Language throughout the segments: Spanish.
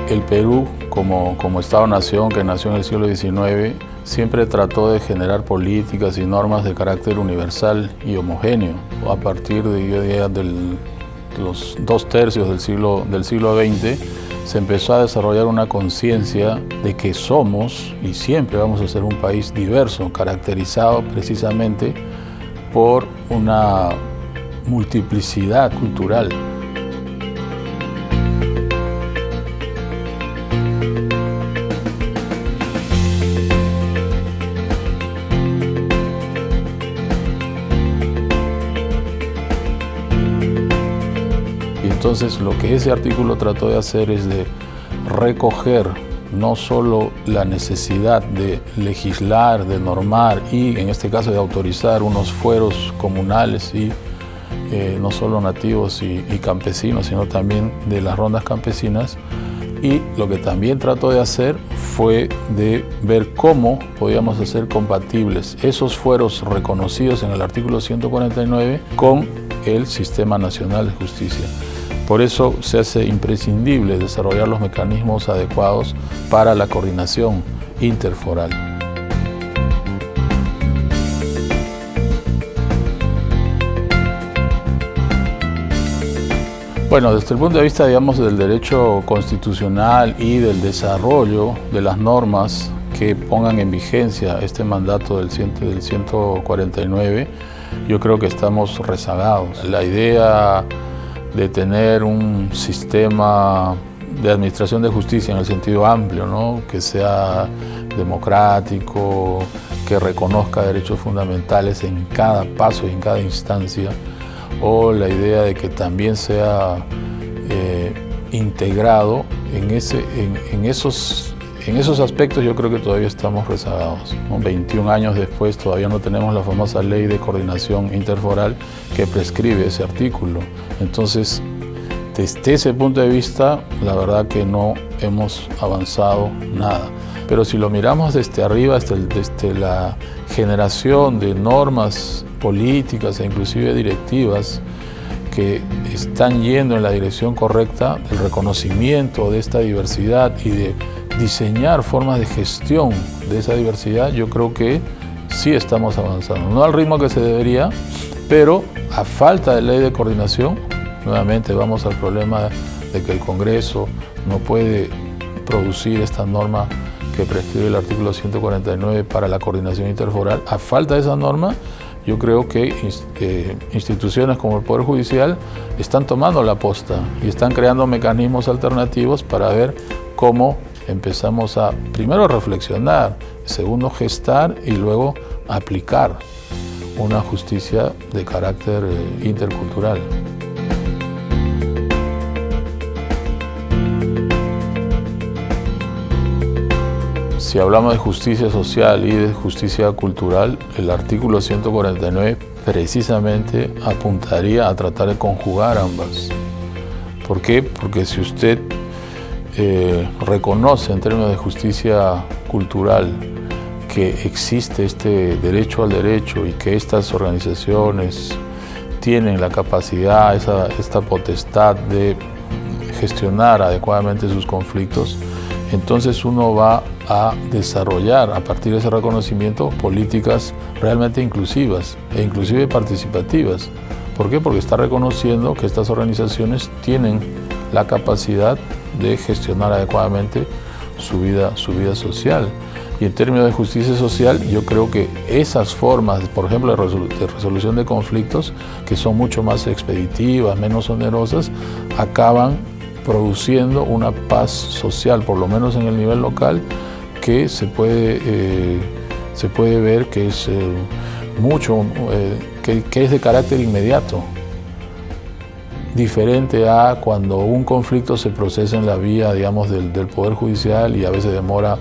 el Perú, como Estado-nación que nació en el siglo XIX, siempre trató de generar políticas y normas de carácter universal y homogéneo. A partir de los 2/3 del siglo XX, se empezó a desarrollar una conciencia de que somos y siempre vamos a ser un país diverso, caracterizado precisamente por una multiplicidad cultural. Entonces, lo que ese artículo trató de hacer es de recoger no solo la necesidad de legislar, de normar y, en este caso, de autorizar unos fueros comunales y no solo nativos y campesinos, sino también de las rondas campesinas. Y lo que también trató de hacer fue de ver cómo podíamos hacer compatibles esos fueros reconocidos en el artículo 149 con el Sistema Nacional de Justicia. Por eso se hace imprescindible desarrollar los mecanismos adecuados para la coordinación interforal. Bueno, desde el punto de vista, digamos, del derecho constitucional y del desarrollo de las normas que pongan en vigencia este mandato del 149, yo creo que estamos rezagados. La idea de tener un sistema de administración de justicia en el sentido amplio, ¿no?, que sea democrático, que reconozca derechos fundamentales en cada paso y en cada instancia, o la idea de que también sea integrado en esos aspectos, yo creo que todavía estamos rezagados, ¿no? 21 años después todavía no tenemos la famosa ley de coordinación interforal que prescribe ese artículo. Entonces, desde ese punto de vista, la verdad que no hemos avanzado nada. Pero si lo miramos desde arriba, desde la generación de normas políticas e inclusive directivas que están yendo en la dirección correcta, el reconocimiento de esta diversidad y de diseñar formas de gestión de esa diversidad, yo creo que sí estamos avanzando. No al ritmo que se debería, pero a falta de ley de coordinación, nuevamente vamos al problema de que el Congreso no puede producir esta norma que prescribe el artículo 149 para la coordinación interforal. A falta de esa norma, yo creo que instituciones como el Poder Judicial están tomando la posta y están creando mecanismos alternativos para ver cómo empezamos a, primero, reflexionar, segundo, gestar y luego aplicar una justicia de carácter intercultural. Si hablamos de justicia social y de justicia cultural, el artículo 149 precisamente apuntaría a tratar de conjugar ambas. ¿Por qué? Porque si usted reconoce en términos de justicia cultural que existe este derecho al derecho y que estas organizaciones tienen la capacidad, esta potestad de gestionar adecuadamente sus conflictos, entonces uno va a desarrollar a partir de ese reconocimiento políticas realmente inclusivas e inclusive participativas. ¿Por qué? Porque está reconociendo que estas organizaciones tienen la capacidad de gestionar adecuadamente su vida social. Y en términos de justicia social, yo creo que esas formas, por ejemplo, de resolución de conflictos, que son mucho más expeditivas, menos onerosas, acaban produciendo una paz social, por lo menos en el nivel local, que se puede ver que es que es de carácter inmediato, diferente a cuando un conflicto se procesa en la vía, digamos, del Poder Judicial y a veces demora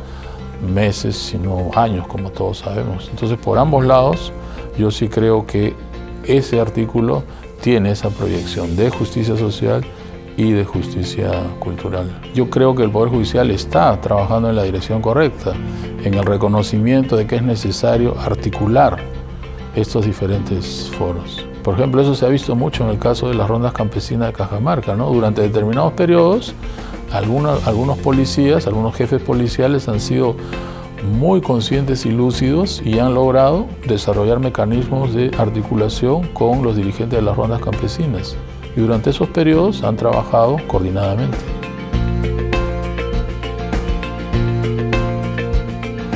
meses, sino años, como todos sabemos. Entonces, por ambos lados, yo sí creo que ese artículo tiene esa proyección de justicia social y de justicia cultural. Yo creo que el Poder Judicial está trabajando en la dirección correcta, en el reconocimiento de que es necesario articular estos diferentes foros. Por ejemplo, eso se ha visto mucho en el caso de las rondas campesinas de Cajamarca, ¿no? Durante determinados periodos algunos policías, algunos jefes policiales han sido muy conscientes y lúcidos y han logrado desarrollar mecanismos de articulación con los dirigentes de las rondas campesinas. Y durante esos periodos han trabajado coordinadamente.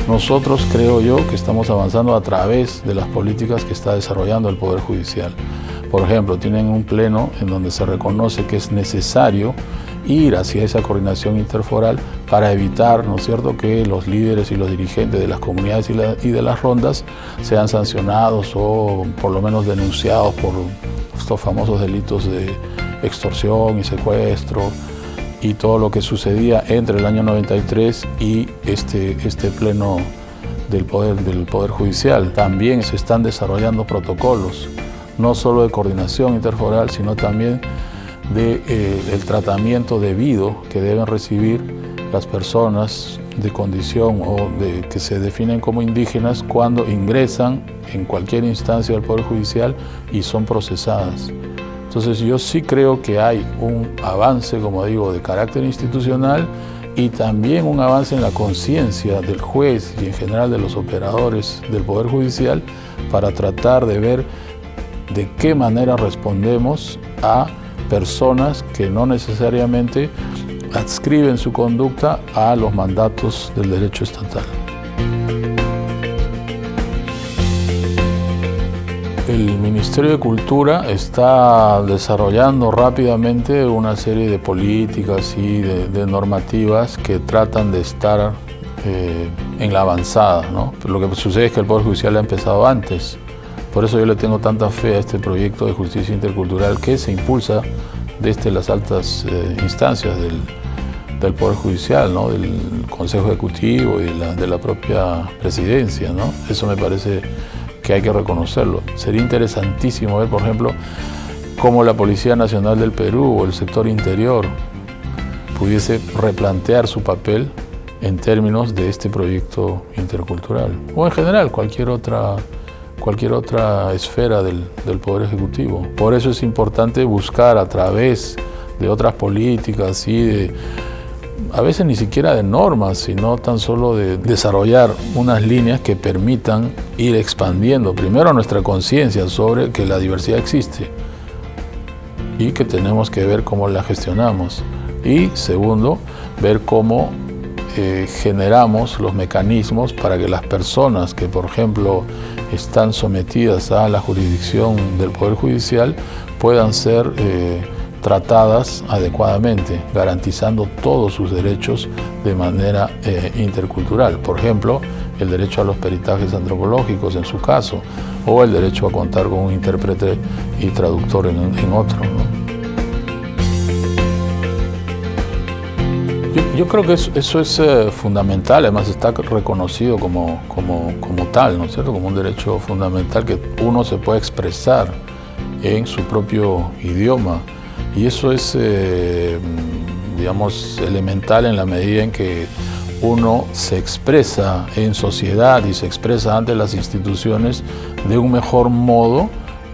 Nosotros creo yo que estamos avanzando a través de las políticas que está desarrollando el Poder Judicial. Por ejemplo, tienen un pleno en donde se reconoce que es necesario ir hacia esa coordinación interforal para evitar, ¿no es cierto?, que los líderes y los dirigentes de las comunidades y de las rondas sean sancionados o por lo menos denunciados por estos famosos delitos de extorsión y secuestro y todo lo que sucedía entre el año 93 y este pleno del Poder Judicial. También se están desarrollando protocolos, no solo de coordinación interforal, sino también del tratamiento debido que deben recibir las personas de condición o que se definen como indígenas cuando ingresan en cualquier instancia del Poder Judicial y son procesadas. Entonces yo sí creo que hay un avance, como digo, de carácter institucional y también un avance en la conciencia del juez y en general de los operadores del Poder Judicial para tratar de ver de qué manera respondemos a personas que no necesariamente adscriben su conducta a los mandatos del derecho estatal. El Ministerio de Cultura está desarrollando rápidamente una serie de políticas y de normativas que tratan de estar en la avanzada, ¿no? Pero lo que sucede es que el Poder Judicial ha empezado antes. Por eso yo le tengo tanta fe a este proyecto de justicia intercultural que se impulsa desde las altas instancias del Poder Judicial, ¿no?, del Consejo Ejecutivo y de la propia Presidencia, ¿no? Eso me parece que hay que reconocerlo. Sería interesantísimo ver, por ejemplo, cómo la Policía Nacional del Perú o el sector interior pudiese replantear su papel en términos de este proyecto intercultural. O en general, cualquier otra esfera del Poder Ejecutivo. Por eso es importante buscar a través de otras políticas y a veces ni siquiera de normas, sino tan solo de desarrollar unas líneas que permitan ir expandiendo primero nuestra conciencia sobre que la diversidad existe y que tenemos que ver cómo la gestionamos. Y segundo, ver cómo generamos los mecanismos para que las personas que, por ejemplo, están sometidas a la jurisdicción del Poder Judicial puedan ser tratadas adecuadamente, garantizando todos sus derechos de manera intercultural. Por ejemplo, el derecho a los peritajes antropológicos en su caso, o el derecho a contar con un intérprete y traductor en otro, ¿no? Yo creo que eso es fundamental, además está reconocido como tal, ¿no es cierto?, como un derecho fundamental que uno se puede expresar en su propio idioma. Y eso es, digamos, elemental en la medida en que uno se expresa en sociedad y se expresa ante las instituciones de un mejor modo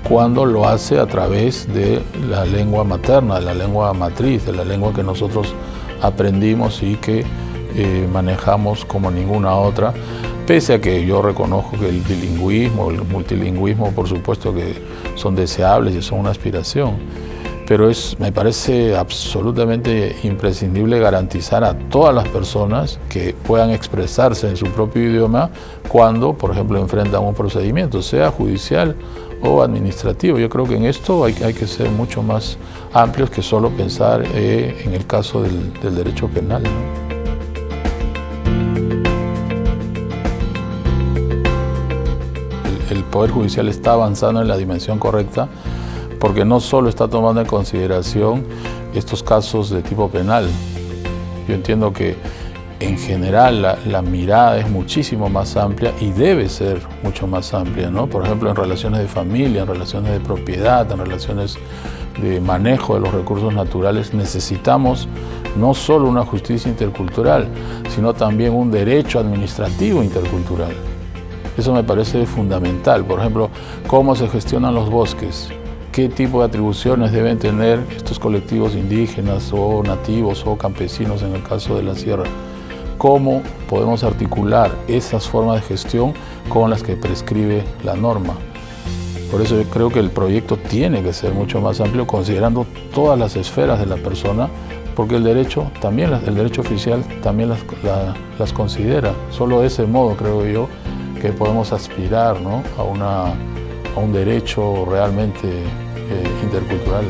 cuando lo hace a través de la lengua materna, de la lengua matriz, de la lengua que nosotros aprendimos y que manejamos como ninguna otra, pese a que yo reconozco que el bilingüismo, el multilingüismo, por supuesto que son deseables y son una aspiración, pero me parece absolutamente imprescindible garantizar a todas las personas que puedan expresarse en su propio idioma cuando, por ejemplo, enfrentan un procedimiento, sea judicial o administrativo. Yo creo que en esto hay que ser mucho más amplios que solo pensar en el caso del derecho penal, ¿no? El Poder Judicial está avanzando en la dimensión correcta porque no solo está tomando en consideración estos casos de tipo penal. Yo entiendo que en general la mirada es muchísimo más amplia y debe ser mucho más amplia, ¿no? Por ejemplo, en relaciones de familia, en relaciones de propiedad, en relaciones de manejo de los recursos naturales, necesitamos no solo una justicia intercultural, sino también un derecho administrativo intercultural. Eso me parece fundamental. Por ejemplo, cómo se gestionan los bosques, qué tipo de atribuciones deben tener estos colectivos indígenas o nativos o campesinos en el caso de la sierra. Cómo podemos articular esas formas de gestión con las que prescribe la norma. Por eso yo creo que el proyecto tiene que ser mucho más amplio, considerando todas las esferas de la persona, porque el derecho oficial también las considera. Solo de ese modo creo yo que podemos aspirar, ¿no?, a un derecho realmente intercultural.